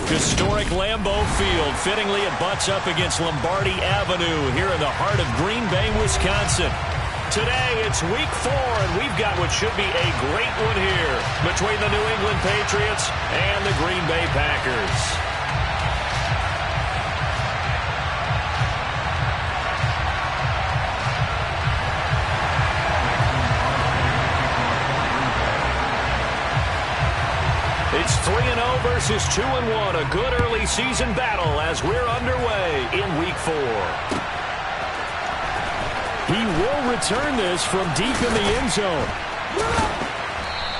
Historic Lambeau Field. Fittingly, it butts up against Lombardi Avenue here in the heart of Green Bay, Wisconsin. Today, it's week 4, and we've got what should be a great one here between the New England Patriots and the Green Bay Packers. It's 3-0 versus 2-1. A good early season battle as we're underway in week 4. He will return this from deep in the end zone.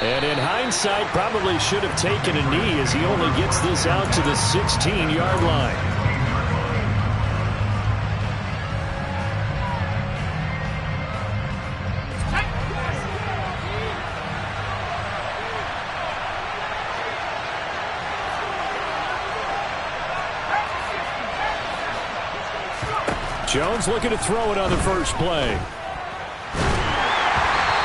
And in hindsight, probably should have taken a knee as he only gets this out to the 16-yard line. Jones looking to throw it on the first play.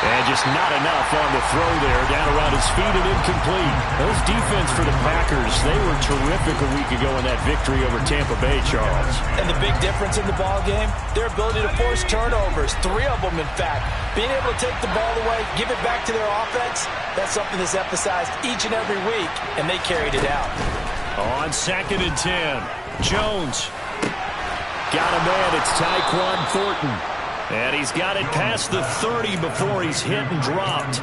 And just not enough on the throw there. Down around his feet and incomplete. Those defense for the Packers, they were terrific a week ago in that victory over Tampa Bay, Charles. And the big difference in the ball game, their ability to force turnovers. 3 of them, in fact. Being able to take the ball away, give it back to their offense, that's something that's emphasized each and every week, and they carried it out. On 2nd and 10, Jones. Got a man, it's Tyquan Thornton. And he's got it past the 30 before he's hit and dropped.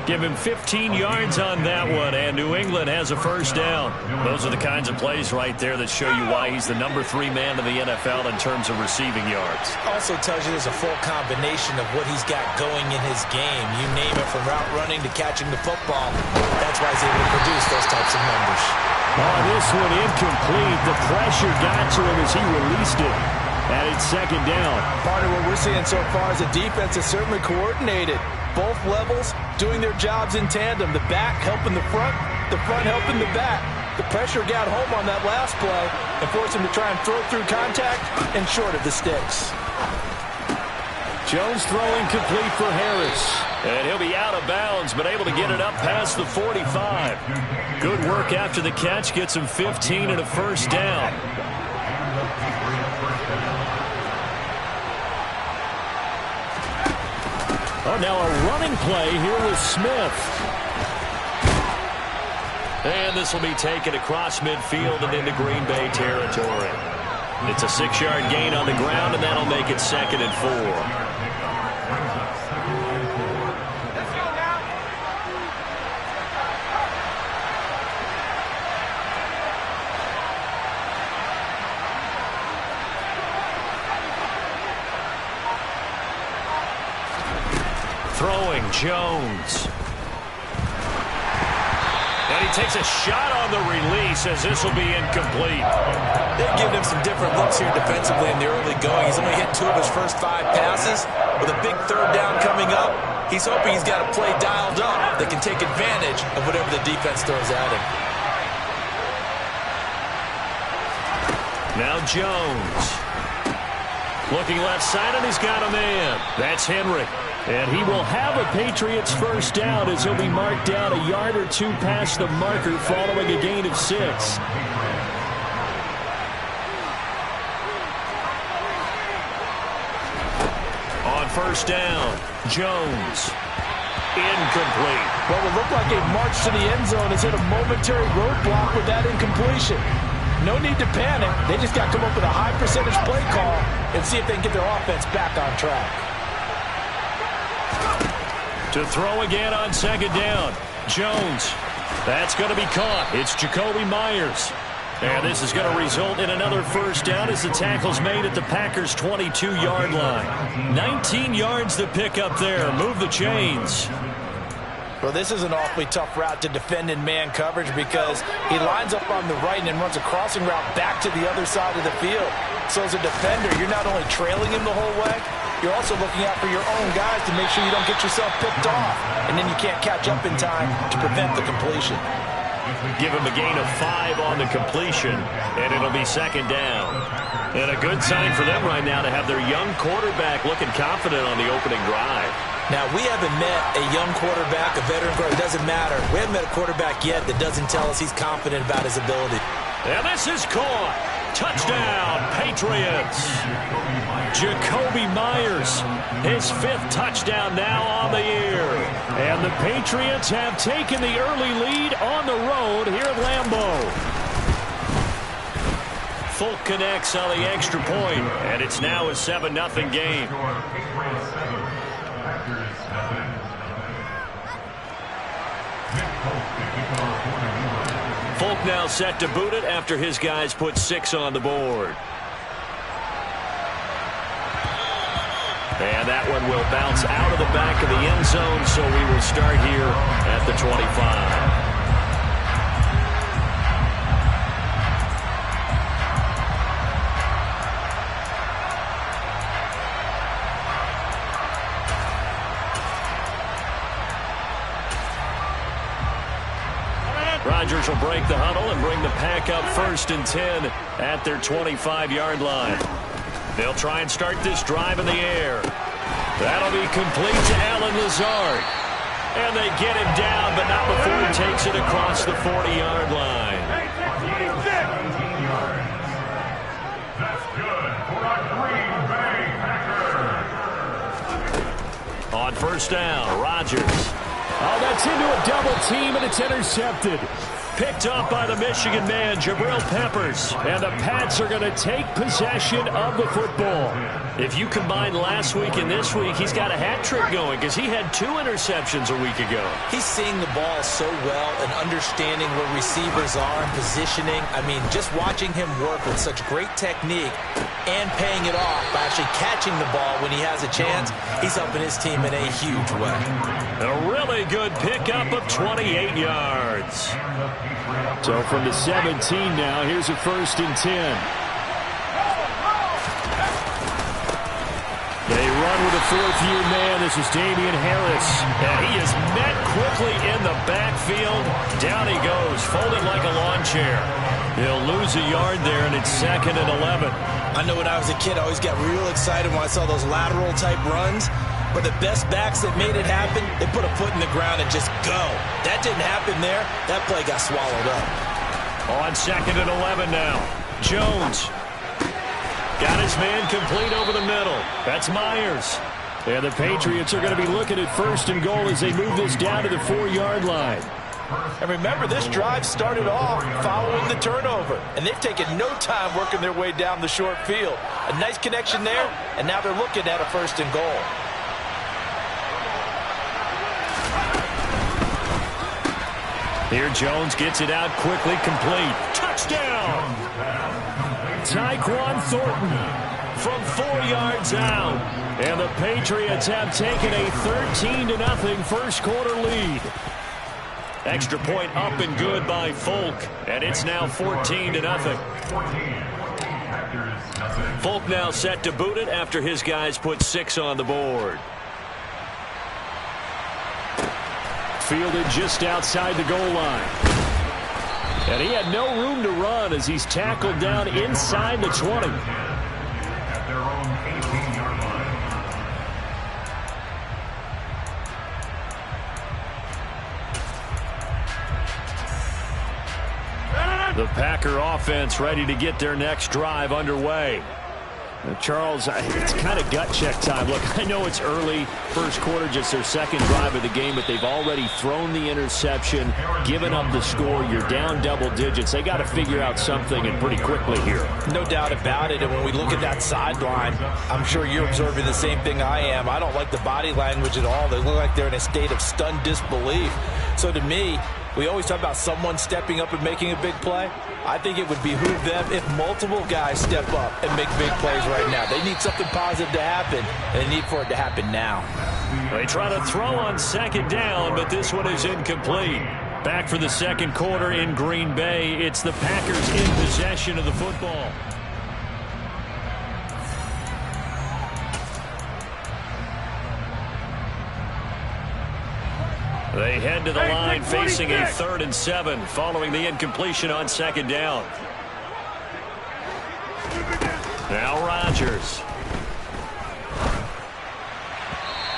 Give him 15 yards on that one, and New England has a first down. Those are the kinds of plays right there that show you why he's the number 3 man in the NFL in terms of receiving yards. Also tells you there's a full combination of what he's got going in his game. You name it, from route running to catching the football. That's why he's able to produce those types of numbers. Oh, this one incomplete. The pressure got to him as he released it. And it's 2nd down. Part of what we're seeing so far is the defense is certainly coordinated. Both levels doing their jobs in tandem. The back helping the front helping the back. The pressure got home on that last play and forced him to try and throw through contact and short of the sticks. Jones throwing complete for Harris. And he'll be out of bounds, but able to get it up past the 45. Good work after the catch. Gets him 15 and a first down. Oh, now a running play here with Smith. And this will be taken across midfield and into Green Bay territory. It's a 6-yard gain on the ground, and that'll make it 2nd and 4. Throwing Jones. And he takes a shot on the release as this will be incomplete. They've given him some different looks here defensively in the early going. He's only hit 2 of his first 5 passes. With a big 3rd down coming up, he's hoping he's got a play dialed up that can take advantage of whatever the defense throws at him. Now Jones. Looking left side, and he's got a man. That's Henry. And he will have a Patriots first down as he'll be marked down a yard or 2 past the marker following a gain of 6. On first down, Jones. Incomplete. What would look like a march to the end zone has hit a momentary roadblock with that incompletion. No need to panic. They just got to come up with a high percentage play call and see if they can get their offense back on track. To throw again on 2nd down. Jones. That's going to be caught. It's Jacoby Myers. And this is going to result in another first down as the tackle's made at the Packers' 22-yard line. 19 yards to pick up there. Move the chains. Well, this is an awfully tough route to defend in man coverage because he lines up on the right and then runs a crossing route back to the other side of the field. So as a defender, you're not only trailing him the whole way, you're also looking out for your own guys to make sure you don't get yourself picked off. And then you can't catch up in time to prevent the completion. Give him a gain of 5 on the completion, and it'll be second down. And a good sign for them right now to have their young quarterback looking confident on the opening drive. Now, we haven't met a young quarterback, a veteran quarterback. It doesn't matter. We haven't met a quarterback yet that doesn't tell us he's confident about his ability. And this is caught. Touchdown, Patriots. Jacoby Myers, his 5th touchdown now on the year. And the Patriots have taken the early lead on the road here at Lambeau. Folk connects on the extra point, and it's now a 7-0 game. Folk now set to boot it after his guys put 6 on the board. And that one will bounce out of the back of the end zone, so we will start here at the 25. Rodgers will break the huddle and bring the pack up 1st and 10 at their 25-yard line. They'll try and start this drive in the air. That'll be complete to Alan Lazard. And they get him down, but not before he takes it across the 40-yard line. That's good for a Green Bay Packer. On 1st down, Rodgers. Oh, that's into a double team, and it's intercepted. Picked up by the Michigan man, Jabril Peppers. And the Pats are going to take possession of the football. If you combine last week and this week, he's got a hat trick going because he had 2 interceptions a week ago. He's seeing the ball so well and understanding where receivers are and positioning. I mean, just watching him work with such great technique and paying it off by actually catching the ball when he has a chance, he's helping his team in a huge way. A really good pickup of 28 yards. So from the 17 now, here's a 1st and 10. They run with a 4th-year man. This is Damian Harris. And he is met quickly in the backfield. Down he goes, folded like a lawn chair. He'll lose a yard there, and it's 2nd and 11. I know when I was a kid, I always got real excited when I saw those lateral-type runs. But the best backs that made it happen, they put a foot in the ground and just go. That didn't happen there. That play got swallowed up. On 2nd and 11 now. Jones. Got his man complete over the middle. That's Myers. And the Patriots are going to be looking at 1st and goal as they move this down to the 4-yard line. And remember, this drive started off following the turnover. And they've taken no time working their way down the short field. A nice connection there, and now they're looking at a 1st and goal. Here Jones gets it out quickly, complete. Touchdown! Tyquan Thornton from 4 yards out. And the Patriots have taken a 13-0 first quarter lead. Extra point up and good by Folk. And it's now 14-0. Folk now set to boot it after his guys put 6 on the board. Fielded just outside the goal line. And he had no room to run as he's tackled down inside the 20. At their own 18-yard line. The Packer offense ready to get their next drive underway. Charles, it's kind of gut check time. Look, I know it's early, first quarter, just their 2nd drive of the game, but they've already thrown the interception, given up the score. You're down double digits. They got to figure out something, and pretty quickly here. No doubt about it, and when we look at that sideline, I'm sure you're observing the same thing I am. I don't like the body language at all. They look like they're in a state of stunned disbelief. So to me, we always talk about someone stepping up and making a big play. I think it would behoove them if multiple guys step up and make big plays right now. They need something positive to happen, and they need for it to happen now. They try to throw on 2nd down, but this one is incomplete. Back for the 2nd quarter in Green Bay. It's the Packers in possession of the football. They head to the line facing a 3rd and 7 following the incompletion on 2nd down. Now Rodgers.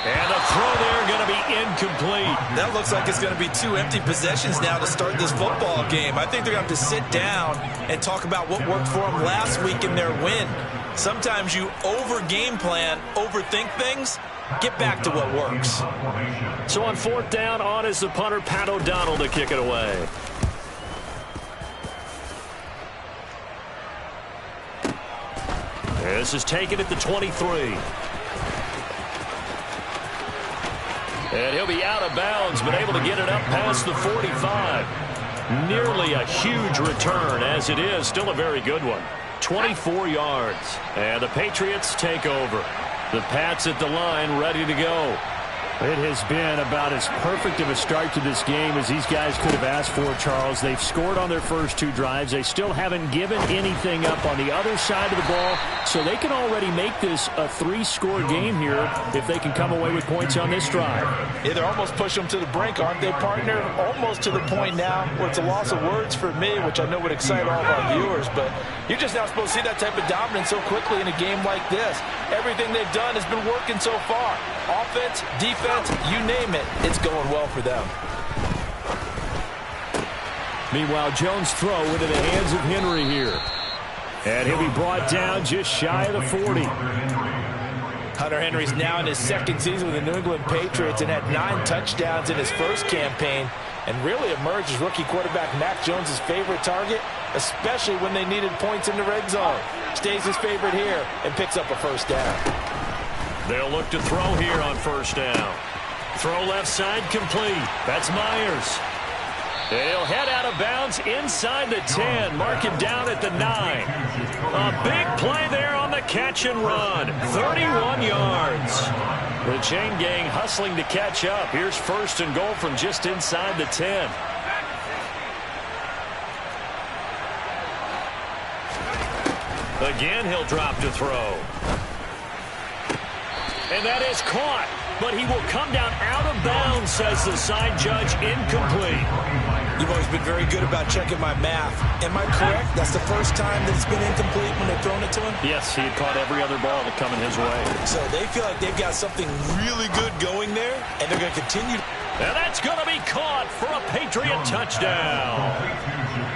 And the throw there going to be incomplete. That looks like it's going to be 2 empty possessions now to start this football game. I think they're going to have to sit down and talk about what worked for them last week in their win. Sometimes you over-game plan, overthink things. Get back to what works. So on 4th down, on is the punter, Pat O'Donnell, to kick it away. This is taken at the 23. And he'll be out of bounds, but able to get it up past the 45. Nearly a huge return, as it is. Still a very good one. 24 yards. And the Patriots take over. The Pats at the line, ready to go. It has been about as perfect of a start to this game as these guys could have asked for, Charles. They've scored on their first 2 drives. They still haven't given anything up on the other side of the ball, so they can already make this a 3-score game here if they can come away with points on this drive. Yeah, they're almost pushing them to the brink, aren't they, partner? Almost to the point now where it's a loss of words for me, which I know would excite all of our viewers, but you're just not supposed to see that type of dominance so quickly in a game like this. Everything they've done has been working so far. Offense, defense, you name it, it's going well for them. Meanwhile, Jones' throw into the hands of Henry here. And he'll be brought down just shy of the 40. Hunter Henry's now in his 2nd season with the New England Patriots and had 9 touchdowns in his first campaign and really emerged as rookie quarterback Mac Jones' favorite target, especially when they needed points in the red zone. Stays his favorite here and picks up a 1st down. They'll look to throw here on 1st down. Throw left side complete. That's Myers. He'll head out of bounds inside the 10. Mark him down at the 9. A big play there on the catch and run. 31 yards. The chain gang hustling to catch up. Here's 1st and goal from just inside the 10. Again, he'll drop to throw. And that is caught. But he will come down out of bounds, says the side judge. Incomplete. You've always been very good about checking my math. Am I correct? That's the first time that it's been incomplete when they've thrown it to him? Yes, he had caught every other ball that coming his way. So they feel like they've got something really good going there, and they're going to continue. And that's going to be caught for a Patriot touchdown.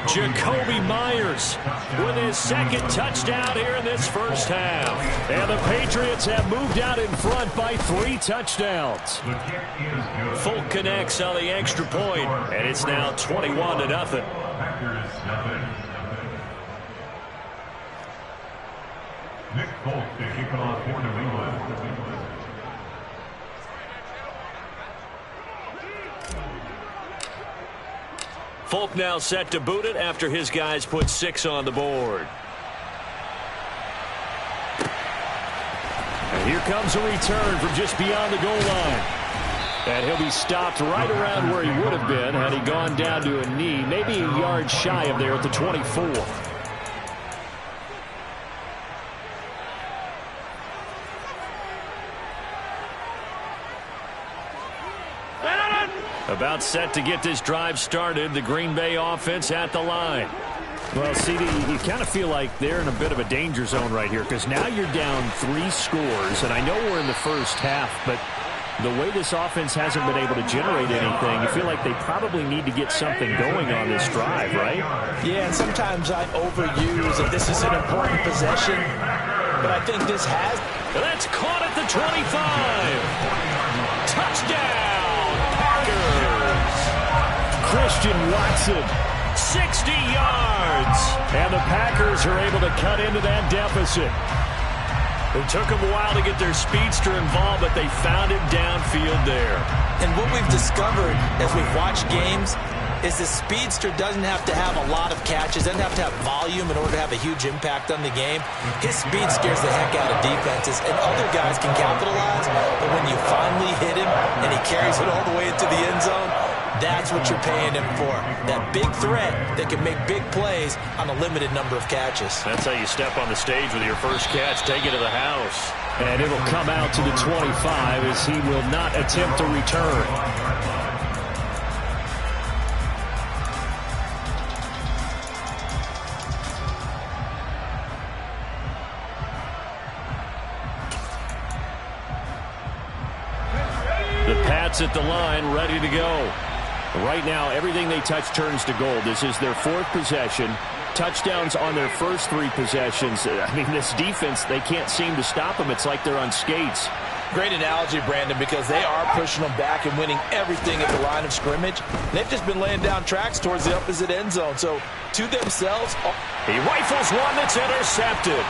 Jacoby Myers with his 2nd touchdown here in this first half. And the Patriots have moved out in front by 3 touchdowns. Folk connects on the extra point, and it's now 21-0. Nick Folk to kick off for New England. Folk now set to boot it after his guys put 6 on the board. And here comes a return from just beyond the goal line. And he'll be stopped right around where he would have been had he gone down to a knee, maybe a yard shy of there at the 24. About set to get this drive started. The Green Bay offense at the line. Well, CD, you kind of feel like they're in a bit of a danger zone right here because now you're down 3 scores, and I know we're in the first half, but the way this offense hasn't been able to generate anything, you feel like they probably need to get something going on this drive, right? Yeah, and sometimes I overuse if this is an important possession, but I think this has. That's caught at the 25. Touchdown, Packers. Christian Watson. 60 yards. And the Packers are able to cut into that deficit. It took them a while to get their speedster involved, but they found him downfield there. And what we've discovered as we've watched games is the speedster doesn't have to have a lot of catches, doesn't have to have volume in order to have a huge impact on the game. His speed scares the heck out of defenses, and other guys can capitalize, but when you finally hit him and he carries it all the way into the end zone, that's what you're paying him for. That big threat that can make big plays on a limited number of catches. That's how you step on the stage with your first catch. Take it to the house. And it'll come out to the 25 as he will not attempt to return. Pats at the line, ready to go. Right now, everything they touch turns to gold. This is their 4th possession. Touchdowns on their first 3 possessions. I mean, this defense, they can't seem to stop them. It's like they're on skates. Great analogy, Brandon, because they are pushing them back and winning everything at the line of scrimmage. They've just been laying down tracks towards the opposite end zone. So, to themselves... He rifles one that's intercepted.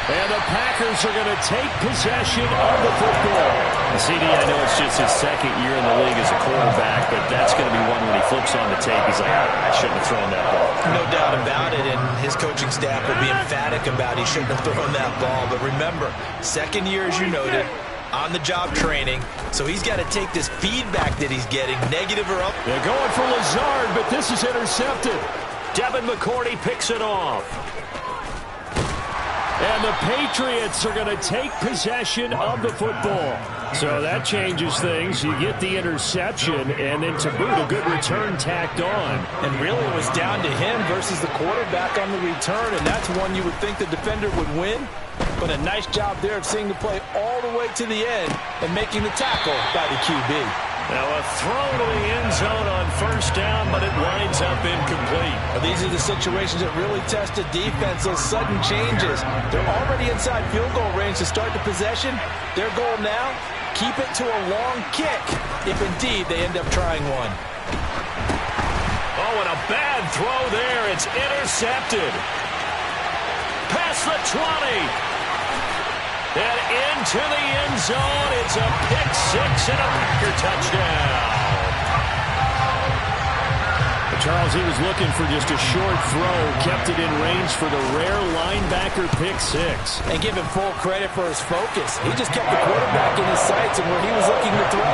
And the Packers are going to take possession of the football. CD, I know it's just his 2nd year in the league as a quarterback, but that's going to be one when he flips on the tape. He's like, I shouldn't have thrown that ball. No doubt about it, and his coaching staff will be emphatic about he shouldn't have thrown that ball. But remember, 2nd year, as you noted, on-the-job training, so he's got to take this feedback that he's getting, negative or up. They're going for Lazard, but this is intercepted. Devin McCourty picks it off. And the Patriots are going to take possession of the football. So that changes things. You get the interception, and then to boot, a good return tacked on. And really it was down to him versus the quarterback on the return, and that's one you would think the defender would win. But a nice job there of seeing the play all the way to the end and making the tackle by the QB. Now a throw to the end zone on 1st down, but it winds up incomplete. Well, these are the situations that really test a defense, those sudden changes. They're already inside field goal range to start the possession. Their goal now, keep it to a long kick, if indeed they end up trying one. Oh, and a bad throw there. It's intercepted. Past the 20. And into the end zone. It's a pick 6 and a Packer touchdown. Charles, he was looking for just a short throw, kept it in range for the rare linebacker pick 6. And give him full credit for his focus. He just kept the quarterback in his sights and where he was looking to throw.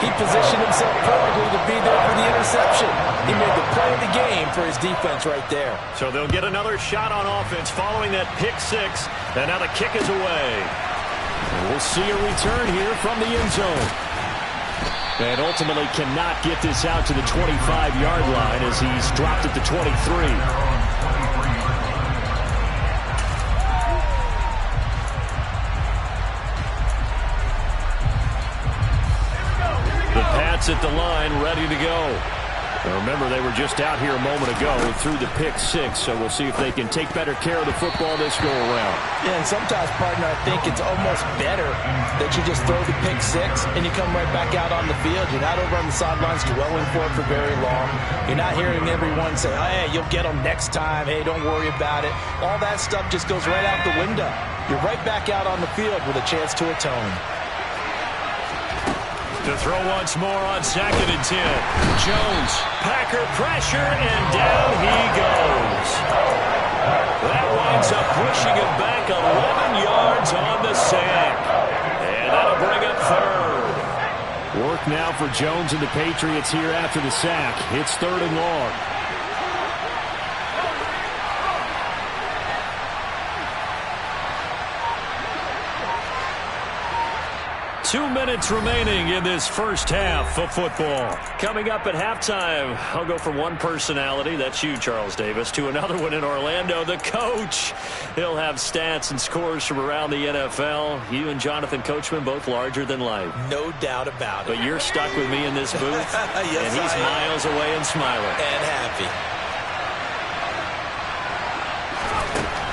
He positioned himself perfectly to be there for the interception. He made the play of the game for his defense right there. So they'll get another shot on offense following that pick 6. And now the kick is away. And we'll see a return here from the end zone. And ultimately cannot get this out to the 25-yard line as he's dropped at the 23. The Pats at the line, ready to go. Now remember, they were just out here a moment ago through the pick 6, so we'll see if they can take better care of the football this go-around. Yeah, and sometimes, partner, I think it's almost better that you just throw the pick 6 and you come right back out on the field. You're not over on the sidelines dwelling for it for very long. You're not hearing everyone say, oh, hey, you'll get them next time. Hey, don't worry about it. All that stuff just goes right out the window. You're right back out on the field with a chance to atone. To throw once more on 2nd and 10. Jones, Packer pressure, and down he goes. That winds up pushing him back 11 yards on the sack. And that'll bring up 3rd. Work now for Jones and the Patriots here after the sack. It's 3rd and long. 2 minutes remaining in this first half of football. Coming up at halftime, I'll go from one personality, that's you, Charles Davis, to another one in Orlando, the coach. He'll have stats and scores from around the NFL. You and Jonathan Coachman, both larger than life. No doubt about it. But you're stuck with me in this booth, yes, and he's miles away and smiling. And happy.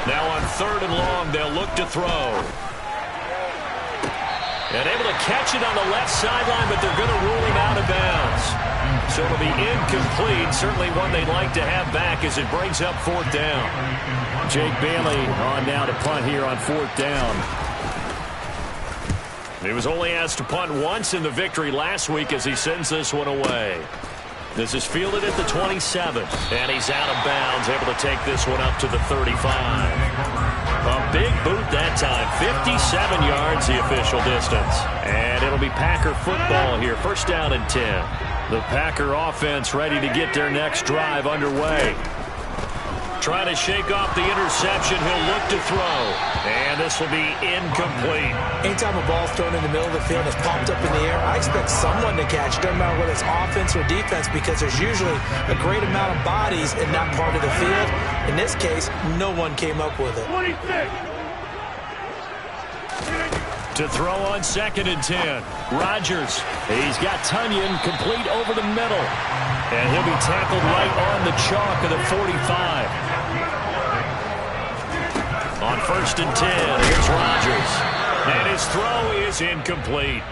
Now on 3rd and long, they'll look to throw. And able to catch it on the left sideline, but they're going to rule him out of bounds. So it'll be incomplete. Certainly one they'd like to have back as it brings up 4th down. Jake Bailey on now to punt here on 4th down. He was only asked to punt once in the victory last week as he sends this one away. This is fielded at the 27. And he's out of bounds, able to take this one up to the 35. A big boot that time, 57 yards the official distance. And it'll be Packer football here, 1st down and 10. The Packer offense ready to get their next drive underway. Trying to shake off the interception, he'll look to throw. And this will be incomplete. Anytime a ball's thrown in the middle of the field and it's popped up in the air, I expect someone to catch it, doesn't matter whether it's offense or defense, because there's usually a great amount of bodies in that part of the field. In this case, no one came up with it. 26. To throw on 2nd and 10. Rodgers. He's got Tunyon complete over the middle. And he'll be tackled right on the chalk of the 45. On 1st and 10, here's Rodgers. And his throw is incomplete.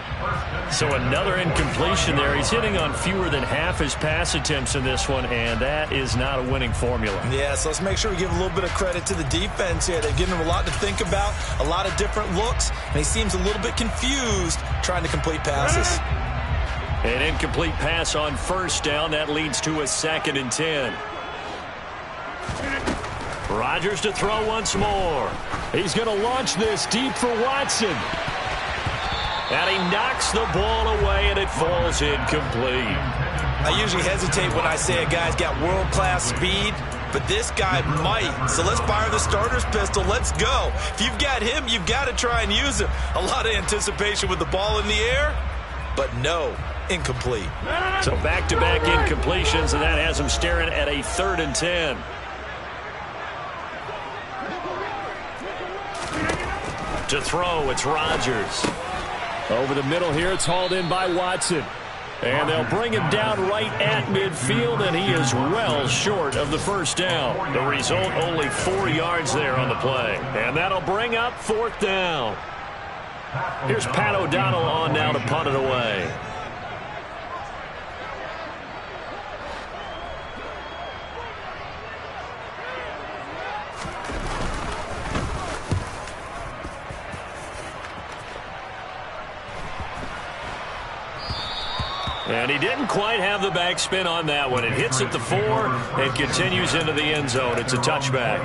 So another incompletion there. He's hitting on fewer than half his pass attempts in this one, and that is not a winning formula. Yeah, so let's make sure we give a little bit of credit to the defense here. They've given him a lot to think about, a lot of different looks, and he seems a little bit confused trying to complete passes. An incomplete pass on 1st down. That leads to a 2nd and 10. Rodgers to throw once more. He's going to launch this deep for Watson. And he knocks the ball away, and it falls incomplete. I usually hesitate when I say a guy's got world-class speed, but this guy might. So let's fire the starter's pistol. Let's go. If you've got him, you've got to try and use him. A lot of anticipation with the ball in the air, but no, incomplete. So back-to-back incompletions, and that has him staring at a 3rd and 10. To throw, it's Rodgers. Over the middle here, it's hauled in by Watson. And they'll bring him down right at midfield, and he is well short of the 1st down. The result, only 4 yards there on the play. And that'll bring up 4th down. Here's Pat O'Donnell on now to punt it away. And he didn't quite have the backspin on that one. It hits at the 4 and continues into the end zone. It's a touchback.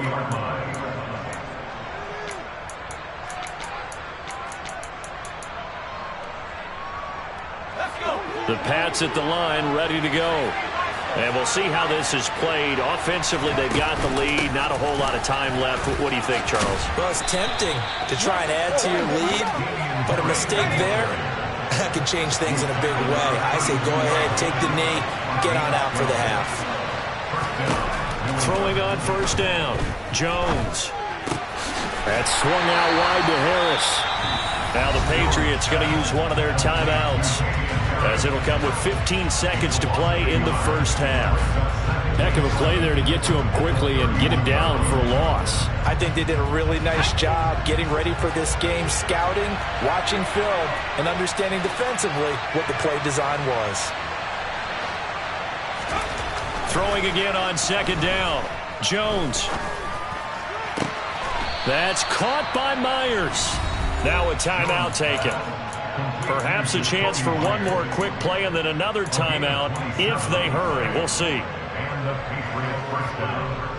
The Pats at the line, ready to go. And we'll see how this is played. Offensively, they've got the lead. Not a whole lot of time left. What do you think, Charles? Well, it's tempting to try and add to your lead, but a mistake there, that can change things in a big way. I say go ahead, take the knee, get on out for the half. Throwing on 1st down, Jones. That's swung out wide to Harris. Now the Patriots going to use one of their timeouts, as it'll come with 15 seconds to play in the 1st half. Heck of a play there to get to him quickly and get him down for a loss. I think they did a really nice job getting ready for this game, scouting, watching film, and understanding defensively what the play design was. Throwing again on 2nd down. Jones. That's caught by Myers. Now a timeout taken. Perhaps a chance for one more quick play and then another timeout if they hurry. We'll see. And the Patriots 1st down.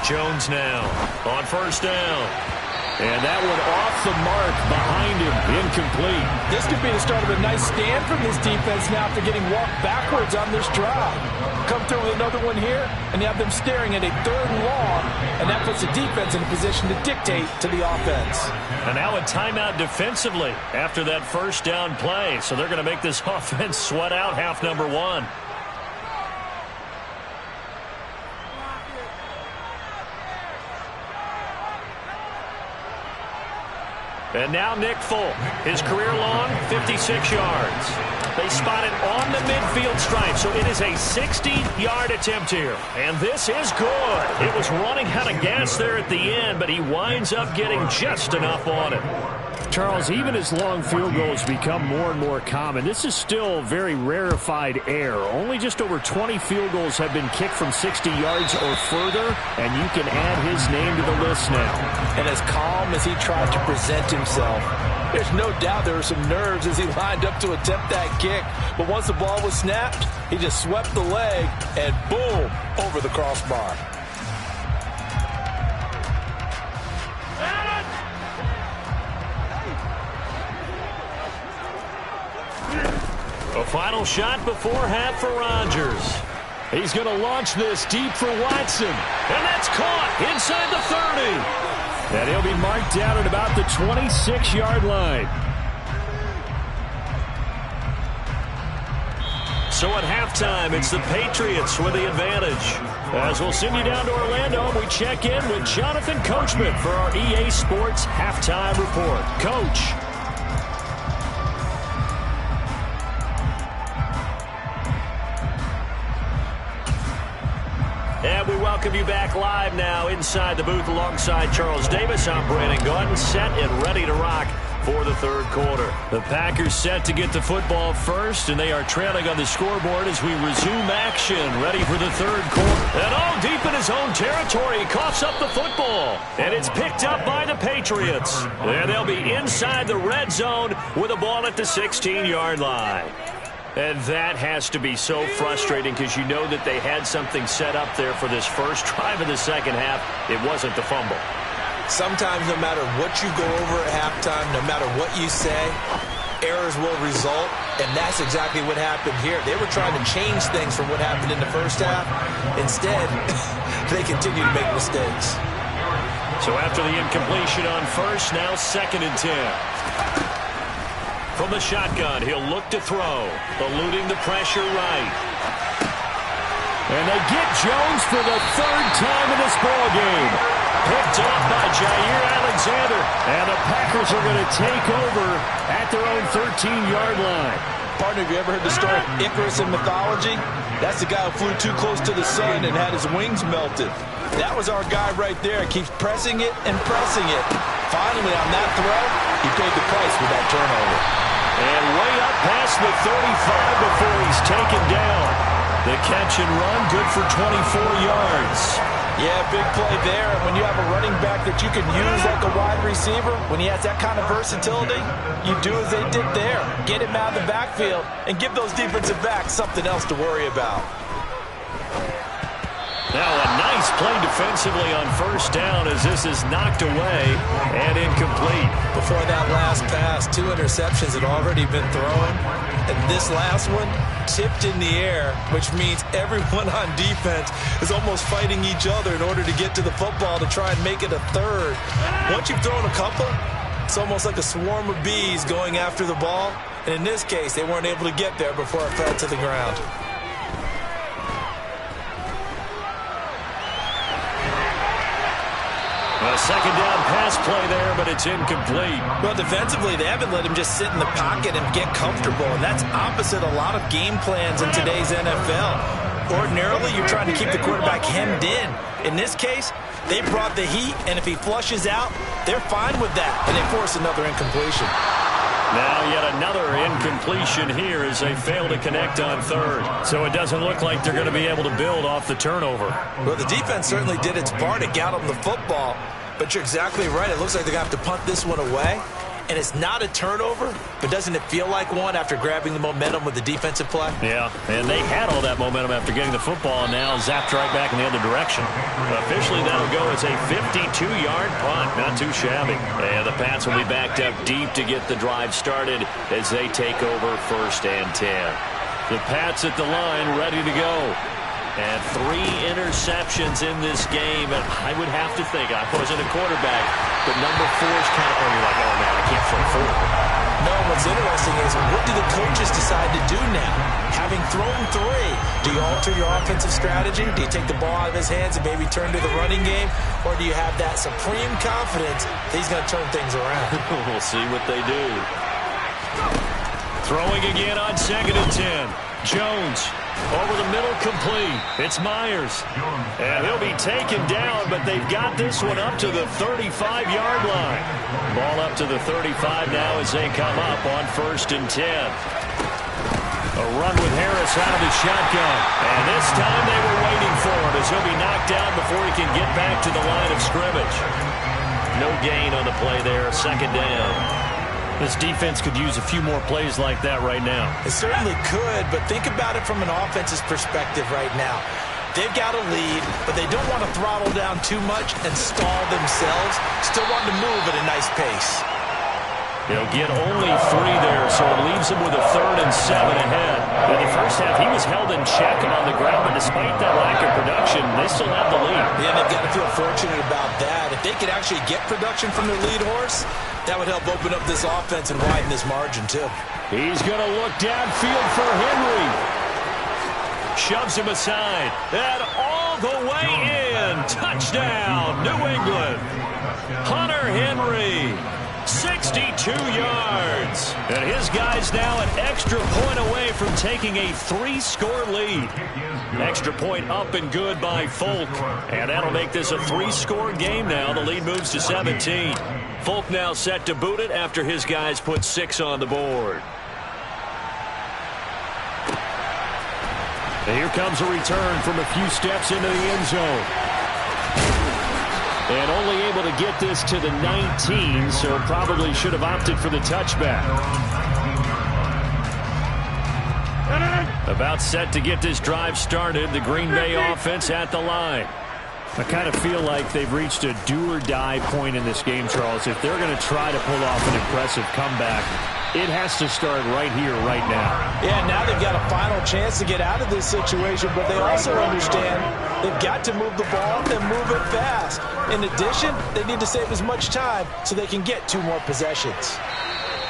Jones now on 1st down. And that one off the mark behind him, incomplete. This could be the start of a nice stand from this defense now after getting walked backwards on this drive. Come through with another one here, and you have them staring at a 3rd and long, and that puts the defense in a position to dictate to the offense. And now a timeout defensively after that 1st down play. So they're going to make this offense sweat out half number 1. And now Nick Folk, his career long, 56 yards. They spot it on the midfield stripe, so it is a 60-yard attempt here. And this is good. It was running out of gas there at the end, but he winds up getting just enough on it. Charles, even as long field goals become more and more common, this is still very rarefied air. Only just over 20 field goals have been kicked from 60 yards or further, and you can add his name to the list now. And as calm as he tried to present himself, there's no doubt there were some nerves as he lined up to attempt that kick. But once the ball was snapped, he just swept the leg and boom, over the crossbar. A final shot before half for Rodgers. He's going to launch this deep for Watson. And that's caught inside the 30. And he'll be marked down at about the 26-yard line. So at halftime, it's the Patriots with the advantage. As we'll send you down to Orlando, we check in with Jonathan Coachman for our EA Sports Halftime Report. Coach. And we welcome you back live now inside the booth alongside Charles Davis. I'm Brandon Gaudin, set and ready to rock for the third quarter. The Packers set to get the football first, and they are trailing on the scoreboard as we resume action, ready for the third quarter. And all deep in his own territory, he coughs up the football, and it's picked up by the Patriots. And they'll be inside the red zone with a ball at the 16-yard line. And that has to be so frustrating because you know that they had something set up there for this first drive of the second half. It wasn't the fumble. Sometimes no matter what you go over at halftime, no matter what you say, errors will result, and that's exactly what happened here. They were trying to change things from what happened in the first half. Instead, they continue to make mistakes. So after the incompletion on first, now 2nd and 10. From the shotgun, he'll look to throw, eluding the pressure right. And they get Jones for the third time in this ballgame. Picked off by Jair Alexander. And the Packers are going to take over at their own 13-yard line. Partner, have you ever heard the story of Icarus in mythology? That's the guy who flew too close to the sun and had his wings melted. That was our guy right there. He keeps pressing it and pressing it. Finally, on that throw, he paid the price with that turnover. And way up past the 35 before he's taken down. The catch and run, good for 24 yards. Yeah, big play there. And when you have a running back that you can use like a wide receiver, when he has that kind of versatility, you do as they did there. Get him out of the backfield and give those defensive backs something else to worry about. Now a nice play defensively on first down as this is knocked away and incomplete. Before that last pass, 2 interceptions had already been thrown. And this last one tipped in the air, which means everyone on defense is almost fighting each other in order to get to the football to try and make it a third. Once you've thrown a couple, it's almost like a swarm of bees going after the ball. And in this case, they weren't able to get there before it fell to the ground. A second down pass play there, but it's incomplete. Well, defensively, they haven't let him just sit in the pocket and get comfortable, and that's opposite a lot of game plans in today's NFL. Ordinarily, you're trying to keep the quarterback hemmed in. In this case, they brought the heat, and if he flushes out, they're fine with that, and they force another incompletion. Now yet another incompletion here as they fail to connect on third. So it doesn't look like they're going to be able to build off the turnover. Well, the defense certainly did its part to get them the football. But you're exactly right. It looks like they're going to have to punt this one away. And it's not a turnover, but doesn't it feel like one after grabbing the momentum with the defensive play? Yeah, and they had all that momentum after getting the football and now zapped right back in the other direction. Officially, that'll go as a 52-yard punt. Not too shabby. And the Pats will be backed up deep to get the drive started as they take over 1st and 10. The Pats at the line ready to go. And 3 interceptions in this game. And I would have to think, I wasn't a quarterback, but number 4 is kind of, you're like, oh, man, I can't throw 4. No, what's interesting is what do the coaches decide to do now? Having thrown 3, do you alter your offensive strategy? Do you take the ball out of his hands and maybe turn to the running game? Or do you have that supreme confidence that he's going to turn things around? We'll see what they do. Throwing again on 2nd and 10. Jones. Over the middle, complete. It's Myers. And he'll be taken down, but they've got this one up to the 35-yard line. Ball up to the 35 now as they come up on 1st and 10. A run with Harris out of the shotgun. And this time they were waiting for him as he'll be knocked down before he can get back to the line of scrimmage. No gain on the play there, 2nd down. This defense could use a few more plays like that right now. It certainly could, but think about it from an offense's perspective right now. They've got a lead, but they don't want to throttle down too much and stall themselves. Still want to move at a nice pace. They'll get only 3 there, so it leaves them with a 3rd and 7 ahead. In the first half, he was held in check and on the ground, but despite that lack of production, they still have the lead. Yeah, they've got to feel fortunate about that. If they could actually get production from their lead horse, that would help open up this offense and widen this margin, too. He's going to look downfield for Henry. Shoves him aside. And all the way in. Touchdown, New England. Hunter Henry, 62 yards. And his guy's now an extra point away from taking a 3-score lead. Extra point up and good by Folk. And that'll make this a 3-score game now. The lead moves to 17. Folk now set to boot it after his guys put 6 on the board. And here comes a return from a few steps into the end zone. And only able to get this to the 19, so probably should have opted for the touchback. About set to get this drive started. The Green Bay offense at the line. I kind of feel like they've reached a do-or-die point in this game, Charles. If they're going to try to pull off an impressive comeback, it has to start right here, right now. Yeah, now they've got a final chance to get out of this situation, but they also understand they've got to move the ball and move it fast. In addition, they need to save as much time so they can get 2 more possessions.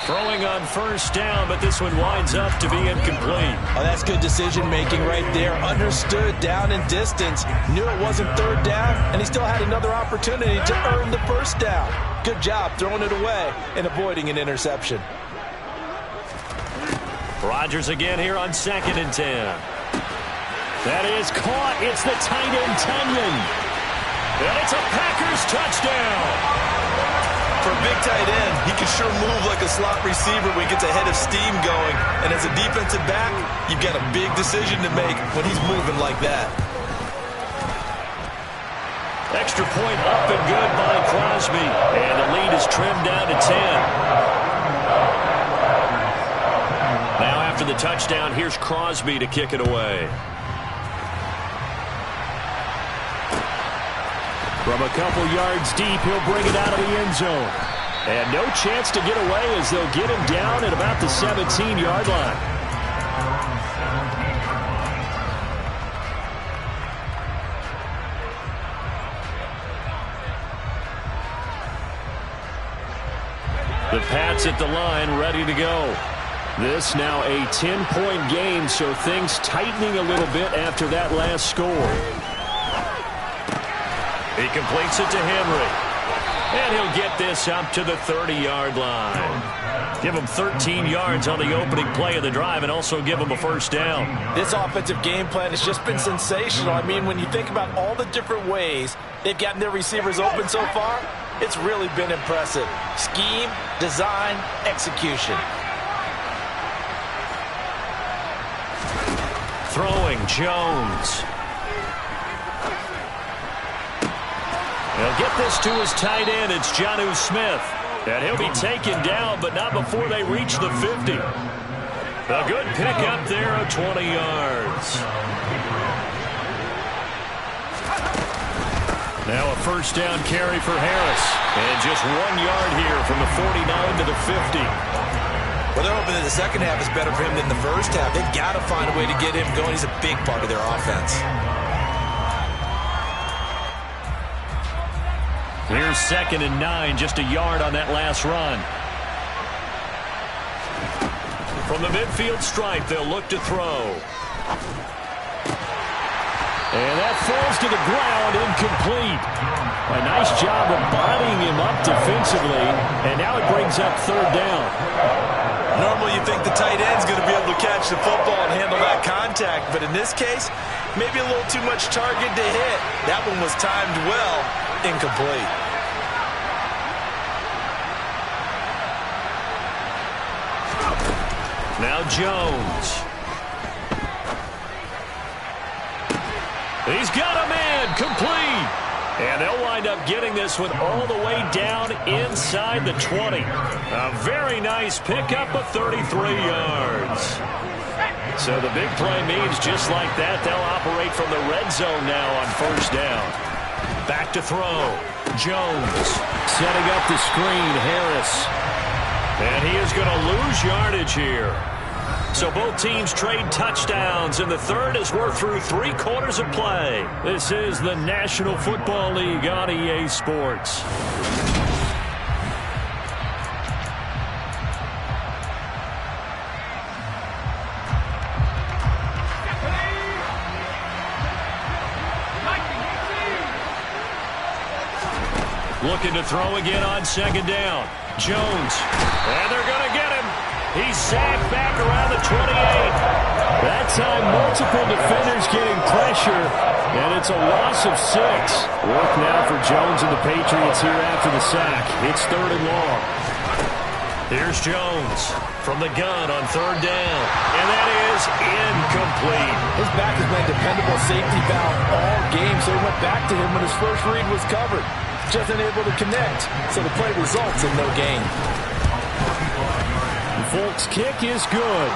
Throwing on first down, but this one winds up to be incomplete. Oh, that's good decision-making right there. Understood down and distance. Knew it wasn't 3rd down, and he still had another opportunity to earn the 1st down. Good job throwing it away and avoiding an interception. Rodgers again here on 2nd and 10. That is caught. It's the tight end, Tunyon. And it's a Packers touchdown. For a big tight end, he can sure move like a slot receiver when he gets a head of steam going. And as a defensive back, you've got a big decision to make when he's moving like that. Extra point up and good by Crosby. And the lead is trimmed down to 10. Now after the touchdown, here's Crosby to kick it away. From a couple yards deep, he'll bring it out of the end zone. And no chance to get away as they'll get him down at about the 17-yard line. The Pats at the line, ready to go. This now a 10-point game, so things tightening a little bit after that last score. He completes it to Henry. And he'll get this up to the 30-yard line. Give him 13 yards on the opening play of the drive and also give him a 1st down. This offensive game plan has just been sensational. I mean, when you think about all the different ways they've gotten their receivers open so far, it's really been impressive. Scheme, design, execution. Throwing, Jones. He'll get this to his tight end. It's Jonnu Smith. And he'll be taken down, but not before they reach the 50. A good pickup there of 20 yards. Now a 1st down carry for Harris. And just 1 yard here from the 49 to the 50. Well, they're hoping that the second half is better for him than the first half. They've got to find a way to get him going. He's a big part of their offense. Here's 2nd and 9, just a yard on that last run. From the midfield stripe, they'll look to throw. And that falls to the ground, incomplete. A nice job of bodying him up defensively, and now it brings up 3rd down. Normally you think the tight end's going to be able to catch the football and handle that contact, but in this case, maybe a little too much target to hit. That one was timed well, incomplete. Now Jones. He's got a man, complete. And they'll wind up getting this one all the way down inside the 20. A very nice pickup of 33 yards. So the big play means just like that, they'll operate from the red zone now on 1st down. Back to throw. Jones setting up the screen. Harris. And he is going to lose yardage here. So both teams trade touchdowns, and the 3rd as we're through 3 quarters of play. This is the National Football League on EA Sports. Looking to throw again on second down. Jones. And they're going to get him. He's sacked back around the 28. That time, multiple defenders getting pressure, and it's a loss of 6. Work now for Jones and the Patriots here after the sack. It's 3rd and long. Here's Jones from the gun on 3rd down, and that is incomplete. His back has been a dependable safety valve all game, so he went back to him when his first read was covered. Just unable to connect, so the play results in no gain. Folk's kick is good.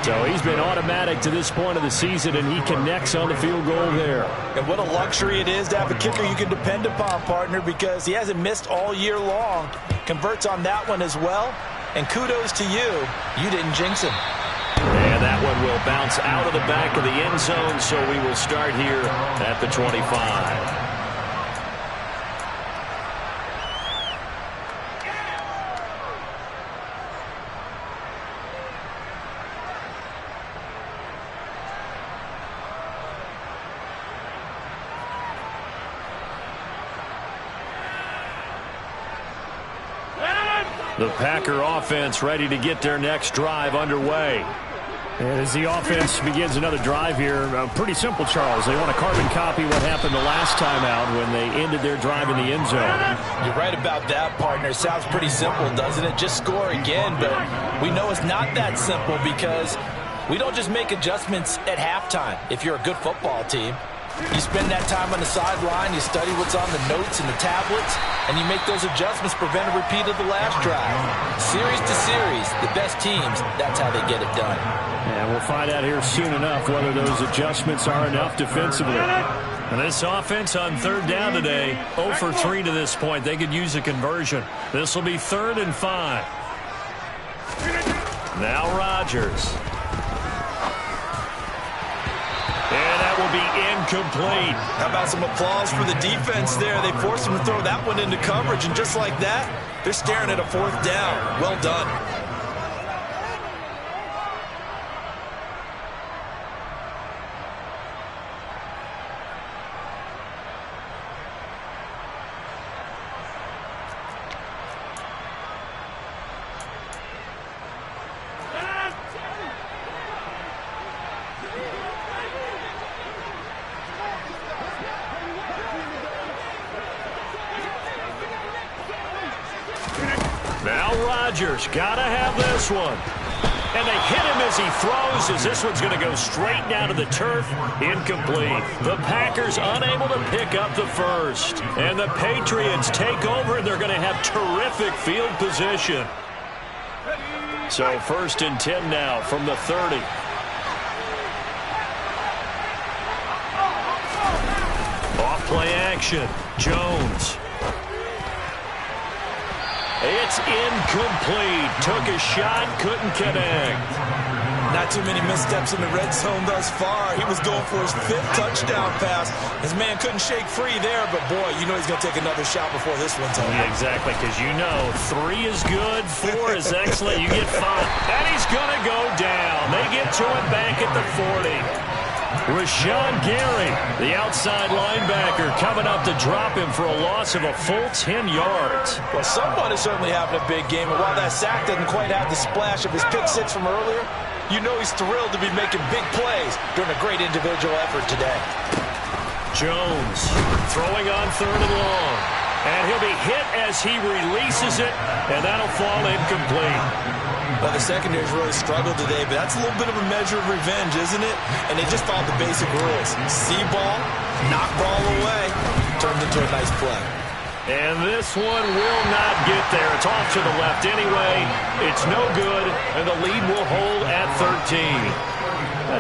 So he's been automatic to this point of the season, and he connects on the field goal there. And what a luxury it is to have a kicker you can depend upon, partner, because he hasn't missed all year long. Converts on that one as well. And kudos to you. You didn't jinx him. And that one will bounce out of the back of the end zone, so we will start here at the 25. The Packer offense ready to get their next drive underway. And as the offense begins another drive here, pretty simple, Charles. They want to carbon copy what happened the last time out when they ended their drive in the end zone. You're right about that, partner. Sounds pretty simple, doesn't it? Just score again, but we know it's not that simple because we don't just make adjustments at halftime if you're a good football team. You spend that time on the sideline, you study what's on the notes and the tablets, and you make those adjustments, prevent a repeat of the last drive. Series to series, the best teams, that's how they get it done. And we'll find out here soon enough whether those adjustments are enough defensively. And this offense on 3rd down today, 0 for 3 to this point. They could use a conversion. This will be 3rd and 5. Now Rodgers. And that will be incomplete. How about some applause for the defense there? They forced him to throw that one into coverage, and just like that, they're staring at a 4th down. Well done. Now Rodgers got to have this one. And they hit him as he throws, as this one's going to go straight down to the turf. Incomplete. The Packers unable to pick up the first. And the Patriots take over, and they're going to have terrific field position. So 1st and 10 now from the 30. Off play action. Jones. It's incomplete. Took a shot, couldn't connect. Not too many missteps in the red zone thus far. He was going for his 5th touchdown pass. His man couldn't shake free there, but boy, you know he's going to take another shot before this one's over. Yeah, exactly, because you know 3 is good, 4 is excellent. You get 5. And he's going to go down. They get to it back at the 40. Rashawn Gary, the outside linebacker, coming up to drop him for a loss of a full 10 yards. Well, someone is certainly having a big game, and while that sack doesn't quite have the splash of his pick 6 from earlier, you know he's thrilled to be making big plays during a great individual effort today. Jones throwing on 3rd and long. And he'll be hit as he releases it, and that'll fall incomplete. Well, the secondary's really struggled today, but that's a little bit of a measure of revenge, isn't it? And they just followed the basic rules. See ball, knock ball away, turned into a nice play. And this one will not get there. It's off to the left anyway. It's no good, and the lead will hold at 13.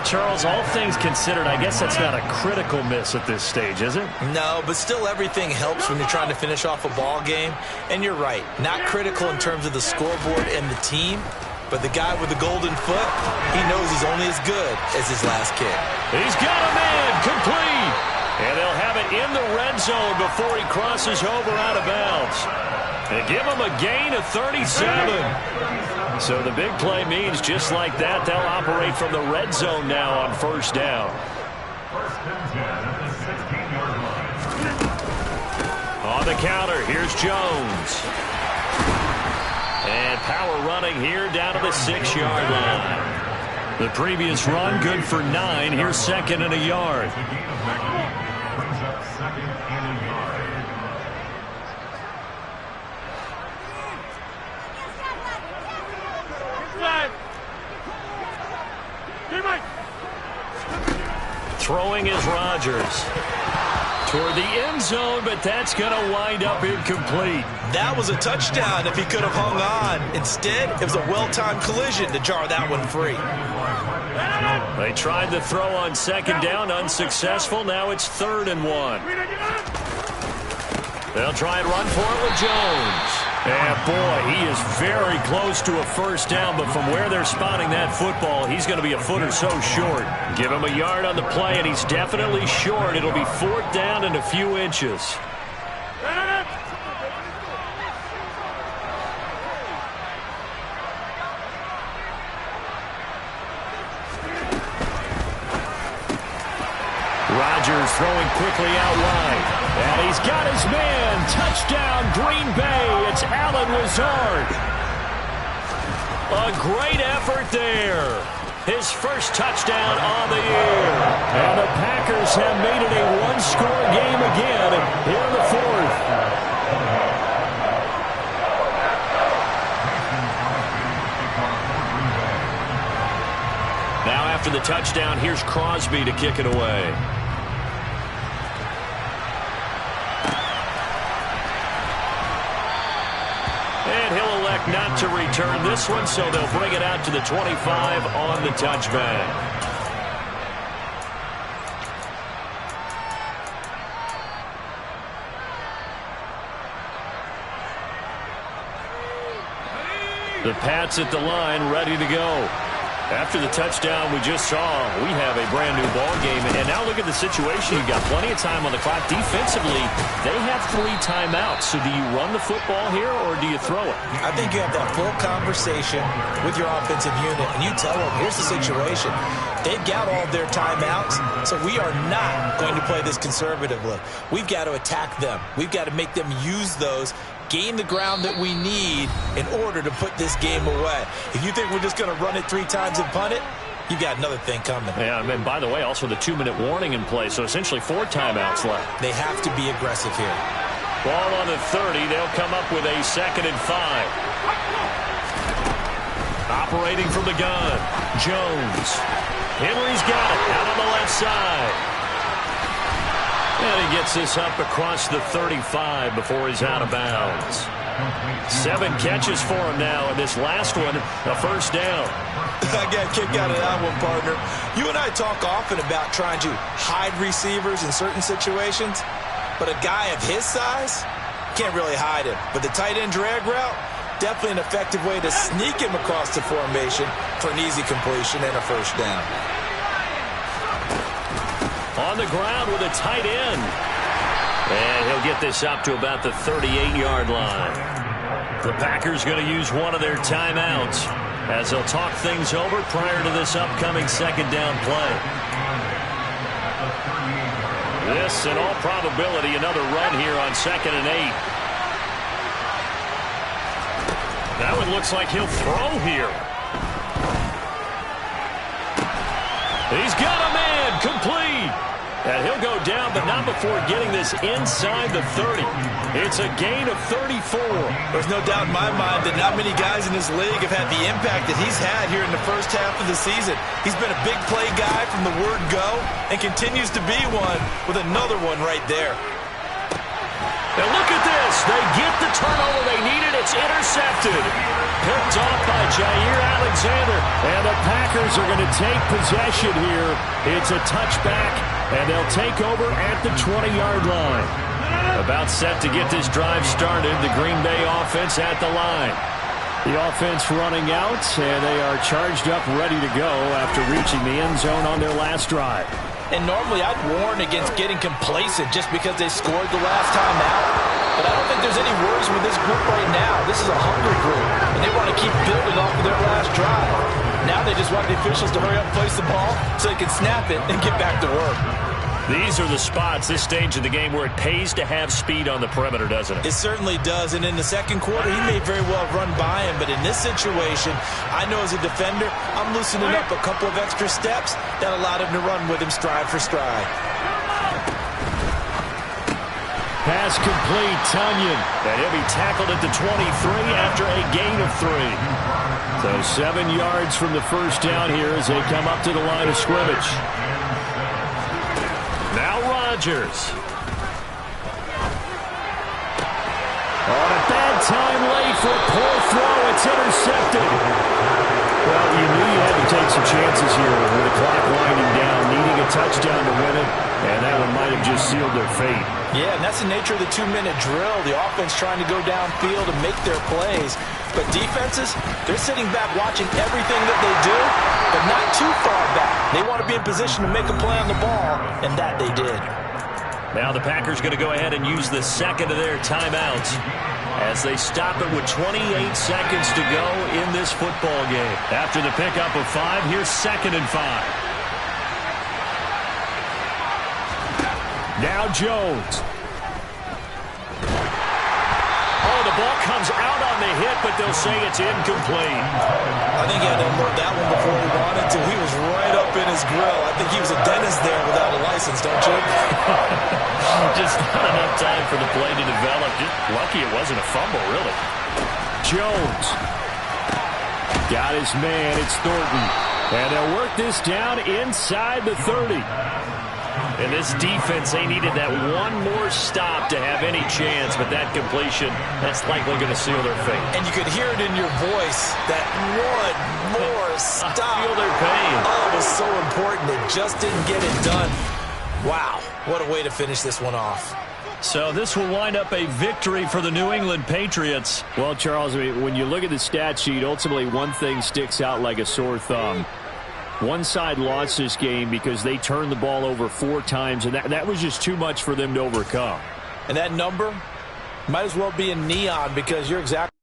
Charles, all things considered, I guess that's not a critical miss at this stage, is it? No, but still everything helps when you're trying to finish off a ball game. And you're right, not critical in terms of the scoreboard and the team, but the guy with the golden foot, he knows he's only as good as his last kick. He's got a man, complete. And they'll have it in the red zone before he crosses over out of bounds. And give him a gain of 37. So the big play means just like that, they'll operate from the red zone now on 1st down. On the counter. Here's Jones. And power running here down to the 6-yard line. The previous run good for 9. Here's 2nd and a yard. Brings up 2nd and a yard. Throwing is Rodgers. Toward the end zone, but that's going to wind up incomplete. That was a touchdown if he could have hung on. Instead, it was a well-timed collision to jar that one free. They tried the throw on 2nd down, unsuccessful. Now it's 3rd and 1. They'll try and run for it with Jones. And boy, he is very close to a 1st down, but from where they're spotting that football, he's going to be a foot or so short. Give him a yard on the play, and he's definitely short. It'll be 4th down and a few inches. Rodgers throwing quickly out wide. And he's got his man. Touchdown, Green Bay. It's Allen Lazard. A great effort there. His first touchdown on the year. And the Packers have made it a one-score game again here in the 4th. Now after the touchdown, here's Crosby to kick it away. And he'll elect not to return this one, so they'll bring it out to the 25 on the touchback. The Pats at the line, ready to go. After the touchdown we just saw, we have a brand-new ball game. And now look at the situation. You've got plenty of time on the clock. Defensively, they have 3 timeouts. So do you run the football here or do you throw it? I think you have that full conversation with your offensive unit, and you tell them, here's the situation. They've got all their timeouts, so we are not going to play this conservatively. We've got to attack them. We've got to make them use those, gain the ground that we need in order to put this game away. If you think we're just going to run it 3 times and punt it, you've got another thing coming. Yeah, and by the way, also the 2-minute warning in play, so essentially 4 timeouts left. They have to be aggressive here. Ball on the 30. They'll come up with a 2nd and 5. Operating from the gun, Jones. Henry's got it out on the left side. And he gets this up across the 35 before he's out of bounds. 7 catches for him now, and this last one, a 1st down. I got a kick out of that one, partner. You and I talk often about trying to hide receivers in certain situations, but a guy of his size can't really hide him. But the tight end drag route, definitely an effective way to sneak him across the formation for an easy completion and a 1st down. On the ground with a tight end. And he'll get this up to about the 38-yard line. The Packers going to use one of their timeouts as they'll talk things over prior to this upcoming 2nd down play. This, in all probability, another run here on 2nd and 8. That one looks like he'll throw here. He's got a man, complete. And he'll go down, but not before getting this inside the 30. It's a gain of 34. There's no doubt in my mind that not many guys in this league have had the impact that he's had here in the first half of the season. He's been a big play guy from the word go and continues to be one with another one right there. And look at this. They get the turnover they needed. It's intercepted. Picked off by Jair Alexander. And the Packers are going to take possession here. It's a touchback, and they'll take over at the 20-yard line. About set to get this drive started. The Green Bay offense at the line. The offense running out, and they are charged up, ready to go after reaching the end zone on their last drive. And normally I'd warn against getting complacent just because they scored the last time out. But I don't think there's any worries with this group right now. This is a hungry group, and they want to keep building off of their last drive. Now they just want the officials to hurry up and place the ball so they can snap it and get back to work. These are the spots, this stage of the game, where it pays to have speed on the perimeter, doesn't it? It certainly does, and in the second quarter, he may very well run by him, but in this situation, I know as a defender, I'm loosening up a couple of extra steps that allowed him to run with him stride for stride. Pass complete, Tunyon. And he'll be tackled at the 23 after a gain of 3. So 7 yards from the first down here as they come up to the line of scrimmage. Now Rodgers. On a bad time late for a poor throw. It's intercepted. Well, you knew you had to take some chances here with the clock winding down, needing a touchdown to win it, and that one might have just sealed their fate. Yeah, and that's the nature of the 2-minute drill. The offense trying to go downfield and make their plays. But defenses, they're sitting back watching everything that they do, but not too far back. They want to be in position to make a play on the ball, and that they did. Now the Packers going to go ahead and use the second of their timeouts as they stop it with 28 seconds to go in this football game. After the pickup of 5, here's 2nd and 5. Now Jones. Oh, the ball comes out on the hit, but they'll say it's incomplete. I think he had to unload that one before he wanted to. He was right up in his grill. I think he was a dentist there without a license, don't you? Just not enough time for the play to develop. Just lucky it wasn't a fumble, really. Jones. Got his man. It's Thornton. And they'll work this down inside the 30. And this defense, they needed that one more stop to have any chance, but that completion, that's likely going to seal their fate. And you could hear it in your voice, that one more stop. I feel their pain. Oh, it was so important. It just didn't get it done. Wow, what a way to finish this one off. So this will wind up a victory for the New England Patriots. Well, Charles, I mean, when you look at the stat sheet, ultimately one thing sticks out like a sore thumb. One side lost this game because they turned the ball over 4 times, and that was just too much for them to overcome. And that number might as well be in neon because you're exactly